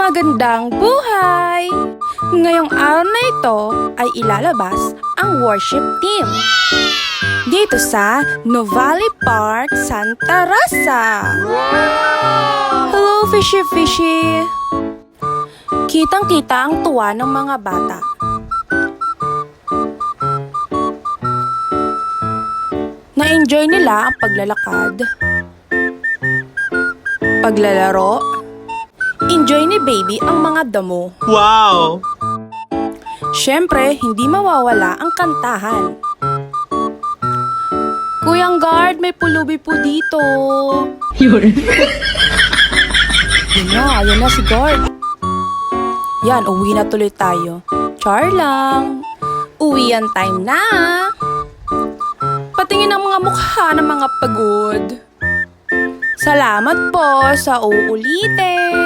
Magandang buhay! Ngayong araw na ito ay ilalabas ang worship team dito sa Nuvali Park, Santa Rosa. Hello, Fishy Fishy! Kitang-kita ang tuwa ng mga bata. Na-enjoy nila ang paglalakad, paglalaro. Enjoy ni baby ang mga damo. Wow! Siyempre, hindi mawawala ang kantahan. Kuyang guard, may pulubi po dito. Yun na si guard. Yan, uwi na tuloy tayo. Char lang. Uwian time na. Patingin ang mga mukha ng mga pagod. Salamat po sa uulitin.